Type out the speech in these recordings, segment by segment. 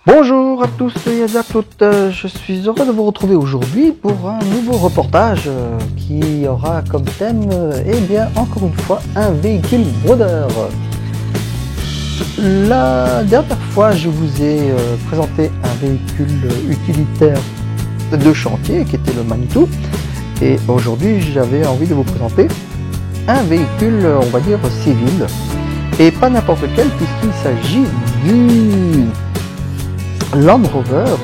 Bonjour à tous et à toutes, je suis heureux de vous retrouver aujourd'hui pour un nouveau reportage qui aura comme thème, eh bien encore une fois, un véhicule brodeur. La dernière fois je vous ai présenté un véhicule utilitaire de chantier qui était le Manitou, et aujourd'hui j'avais envie de vous présenter un véhicule, on va dire, civil, et pas n'importe lequel puisqu'il s'agit du Land Rover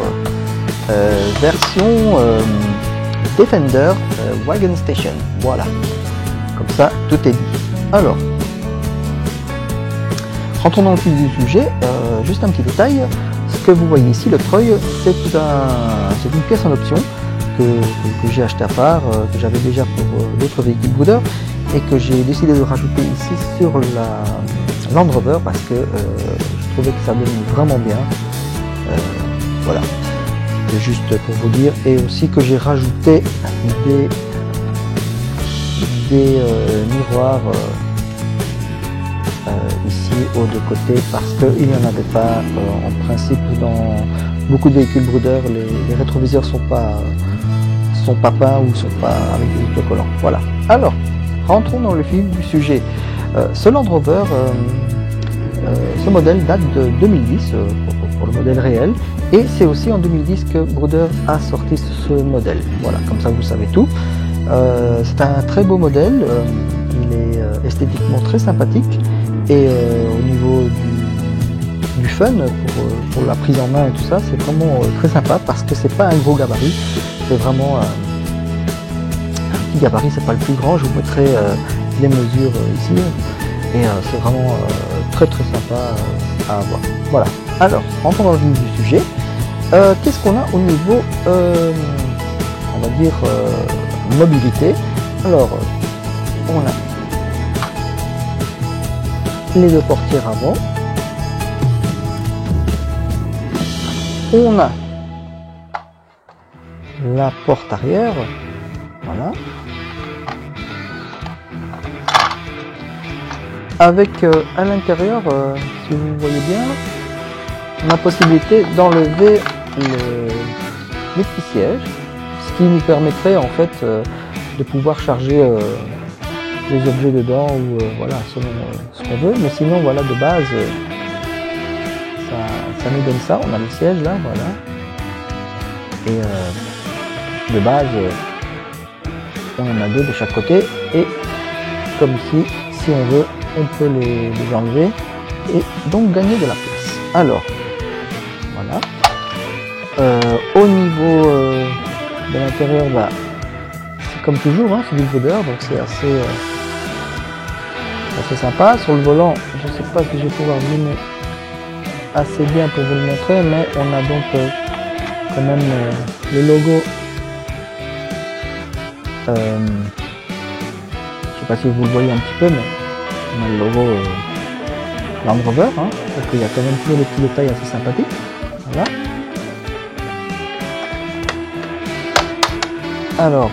version Defender Wagon Station. Voilà, comme ça tout est dit. Alors, rentrons dans le vif du sujet. Juste un petit détail, ce que vous voyez ici, le treuil, c'est une pièce en option que j'ai acheté à part, que j'avais déjà pour d'autres véhicules Brouder, et que j'ai décidé de rajouter ici sur la Land Rover parce que je trouvais que ça donnait vraiment bien. Voilà, c'est juste pour vous dire, et aussi que j'ai rajouté des miroirs ici aux deux côtés parce qu'il n'y en avait pas en principe dans beaucoup de véhicules Brouder. Les rétroviseurs sont pas peints ou sont pas avec des autocollants. Voilà, alors rentrons dans le vif du sujet. Ce Land Rover, ce modèle date de 2010 pour le modèle réel, et c'est aussi en 2010 que Brouder a sorti ce modèle. Voilà, comme ça vous savez tout. C'est un très beau modèle, il est esthétiquement très sympathique, et au niveau du fun pour la prise en main et tout ça, c'est vraiment très sympa parce que c'est pas un gros gabarit, c'est vraiment un petit gabarit, c'est pas le plus grand. Je vous mettrai les mesures ici. Et c'est vraiment très sympa à avoir. Voilà, alors rentrons dans le vif du sujet. Qu'est-ce qu'on a au niveau, on va dire, mobilité? Alors, on a les deux portières avant. On a la porte arrière. Voilà. Avec à l'intérieur, si vous voyez bien, la possibilité d'enlever les petits sièges, ce qui nous permettrait en fait de pouvoir charger les objets dedans, ou voilà, selon ce qu'on veut. Mais sinon, voilà, de base, ça nous donne ça. On a le siège là, voilà, et de base, on en a deux de chaque côté, et comme ici, si on veut, on peut les enlever et donc gagner de la place. Alors, voilà. Au niveau de l'intérieur, bah, c'est comme toujours, hein, c'est du Brouder, donc c'est assez sympa. Sur le volant, je ne sais pas si je vais pouvoir zoomer assez bien pour vous le montrer, mais on a donc quand même le logo. Je ne sais pas si vous le voyez un petit peu, mais on a le logo Land Rover, hein, donc il y a quand même toujours des petits détails assez sympathiques. Voilà. Alors,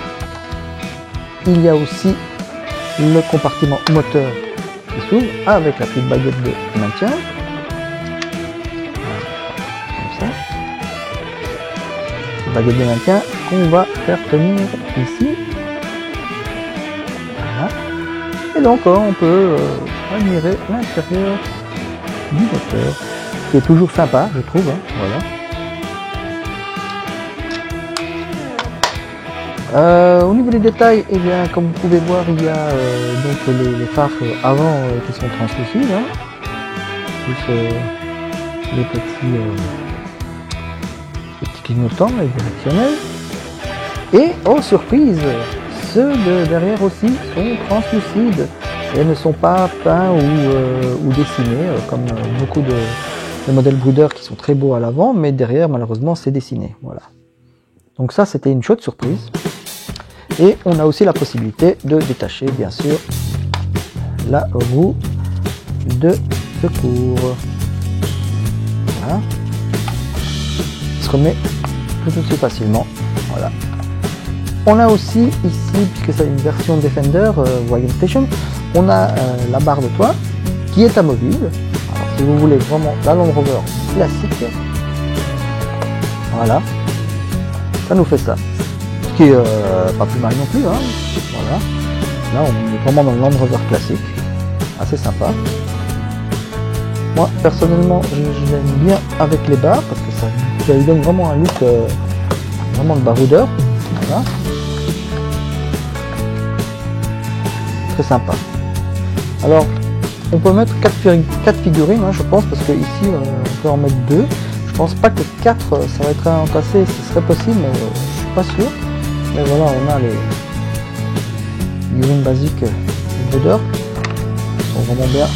il y a aussi le compartiment moteur qui s'ouvre avec la petite baguette de maintien. Voilà, comme ça. Une baguette de maintien qu'on va faire tenir ici. Voilà. Et donc on peut admirer l'intérieur du moteur, qui est toujours sympa, je trouve, hein, voilà. Au niveau des détails, eh bien, comme vous pouvez voir, il y a donc les phares avant qui sont translucides, hein, plus les petits clignotants directionnels. Et oh surprise, ceux de derrière aussi sont translucides et ne sont pas peints ou dessinés comme beaucoup de modèles Brouder qui sont très beaux à l'avant, mais derrière malheureusement c'est dessiné. Voilà. Donc ça c'était une chouette surprise. Et on a aussi la possibilité de détacher bien sûr la roue de secours. Voilà. Il se remet tout aussi facilement. Voilà. On a aussi ici, puisque c'est une version Defender Wagon Station, on a la barre de toit qui est amovible. Alors, si vous voulez vraiment la Land Rover classique, voilà, ça nous fait ça. Ce qui est pas plus mal non plus. Hein. Voilà. Là, on est vraiment dans le Land Rover classique. Assez sympa. Moi, personnellement, je l'aime bien avec les barres parce que ça lui donne vraiment un look vraiment de baroudeur. Voilà. Très sympa. Alors, on peut mettre 4 figurines, hein, je pense, parce que ici, on peut en mettre 2. Je pense pas que 4, ça va être entassé, ce serait possible, mais je suis pas sûr. Mais voilà, on a les figurines basiques Broder qui sont vraiment bien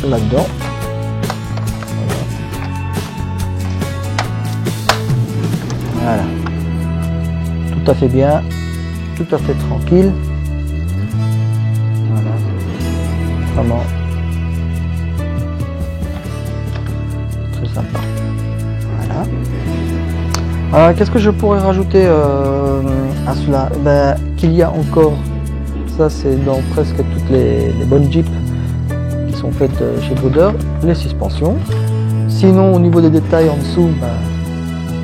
là-dedans. Voilà. Tout à fait bien, tout à fait tranquille. Voilà. Vraiment très sympa. Voilà. Qu'est-ce que je pourrais rajouter à cela? Ben, qu'il y a encore, ça c'est dans presque toutes les bonnes Jeeps qui sont faites chez Broder, les suspensions. Sinon au niveau des détails en dessous, ben,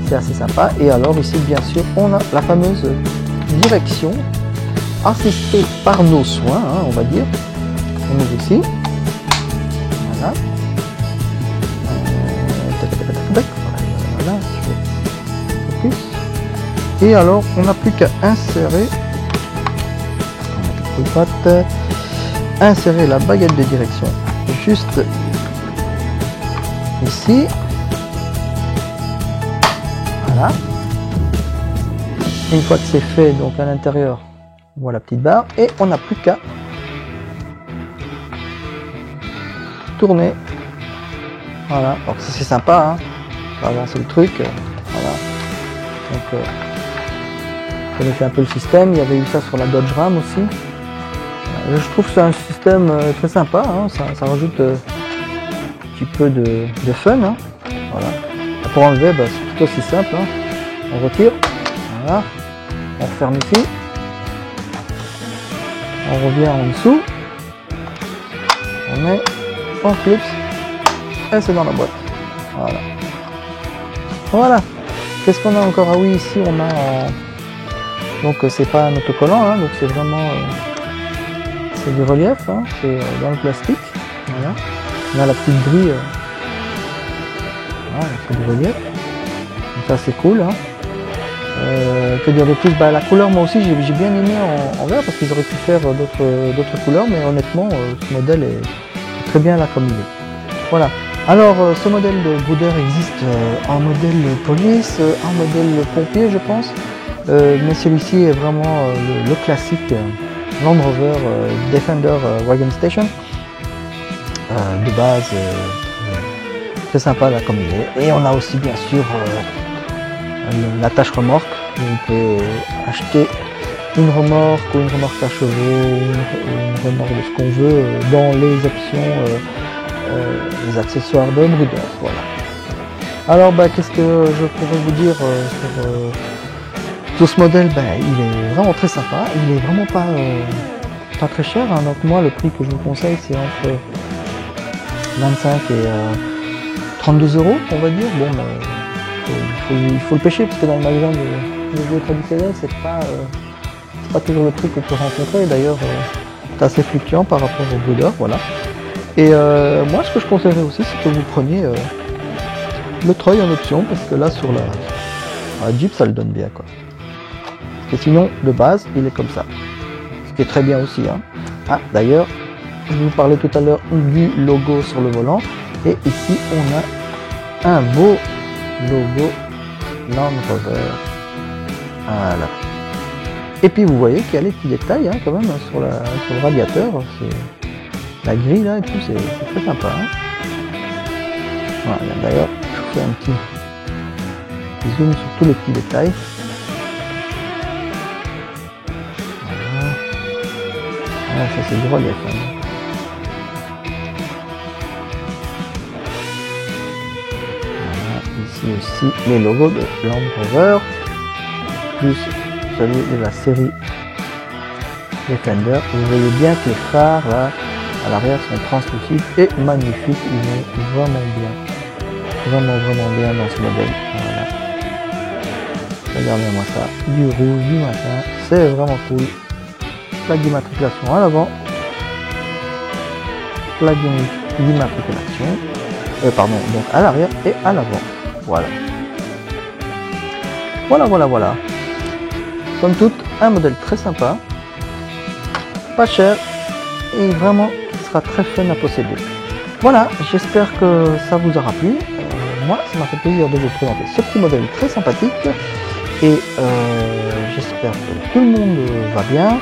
c'est assez sympa. Et alors ici bien sûr on a la fameuse direction assistée par nos soins, hein, on va dire. On ouvre ici. Voilà. Voilà. Je focus. Et alors on n'a plus qu'à insérer la baguette de direction juste ici. Voilà. Une fois que c'est fait, donc à l'intérieur, on voit la petite barre et on n'a plus qu'à tourner. Voilà. Alors ça c'est sympa, hein. On va avancer le truc. Voilà. Donc vous connaissez un peu le système. Il y avait eu ça sur la Dodge Ram aussi. Je trouve que c'est un système très sympa. Hein. Ça rajoute un petit peu de fun. Hein. Voilà. Pour enlever, bah, c'est tout aussi simple. Hein. On retire, voilà. On referme ici. On revient en dessous. On met, on clipse et c'est dans la boîte. Voilà. Voilà. Qu'est-ce qu'on a encore? Ah oui, ici on a donc c'est pas un autocollant, hein, donc c'est vraiment c'est du relief, hein, c'est dans le plastique. Voilà. On a la petite grille. Voilà, c'est du relief. Donc ça c'est cool. Hein. Que dire de plus? Bah, la couleur, moi aussi j'ai bien aimé en vert parce qu'ils auraient pu faire d'autres couleurs, mais honnêtement ce modèle est très bien là comme il est. Voilà. Alors ce modèle de Broder existe en modèle police, en modèle pompier je pense, mais celui-ci est vraiment le classique Land Rover Defender Wagon Station de base, très sympa là comme il est. Et on a aussi bien sûr l'attache remorque, on peut acheter une remorque ou une remorque à chevaux, une remorque de ce qu'on veut dans les options les accessoires de Broder. Voilà. Alors bah, qu'est-ce que je pourrais vous dire sur ce modèle? Bah, il est vraiment très sympa, il est vraiment pas très cher, hein. Donc moi le prix que je vous conseille c'est entre 25 et 32 €, on va dire. Bon, il faut le pêcher parce que dans le magasin de jouets traditionnels c'est pas toujours le prix qu'on peut rencontrer. D'ailleurs c'est assez fluctuant par rapport au Broder. Voilà. Et moi ce que je conseillerais aussi c'est que vous preniez le treuil en option, parce que là sur la Jeep ça le donne bien quoi. Parce que sinon de base il est comme ça. Ce qui est très bien aussi. Hein. Ah d'ailleurs je vous parlais tout à l'heure du logo sur le volant. Et ici on a un beau logo Land Rover. Voilà. Et puis vous voyez qu'il y a les petits détails hein, quand même sur le radiateur. La grille là et tout, c'est très sympa. Hein. Voilà, d'ailleurs, je vous fais un petit zoom sur tous les petits détails. Voilà. Voilà, ça c'est du relief. Hein. et aussi les logos de Land Rover, plus celui de la série Defender. Vous voyez bien que les phares là à l'arrière sont translucides et magnifiques, ils vont vraiment bien dans ce modèle. Voilà. Regardez-moi ça, du rouge, du machin, c'est vraiment cool. Plaque d'immatriculation à l'avant, plaque d'immatriculation, donc à l'arrière et à l'avant. Voilà. Somme toute, un modèle très sympa, pas cher et vraiment qui sera très fun à posséder. Voilà, j'espère que ça vous aura plu. Moi, ça m'a fait plaisir de vous présenter ce petit modèle très sympathique et j'espère que tout le monde va bien.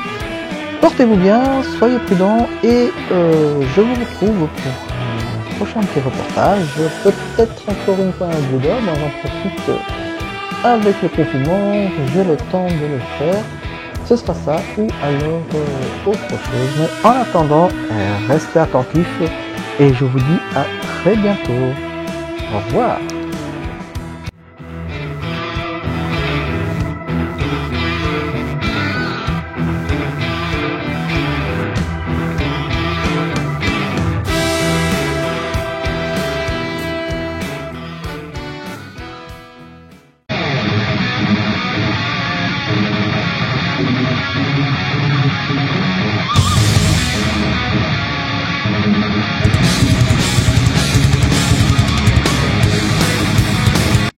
Portez-vous bien, soyez prudents et je vous retrouve pour un prochain petit reportage. Peut-être encore une fois un Bouddha, moi j'en profite avec le confinement, j'ai le temps de le faire. Ce sera ça ou alors autre chose. Mais en attendant, restez attentifs et je vous dis à très bientôt. Au revoir.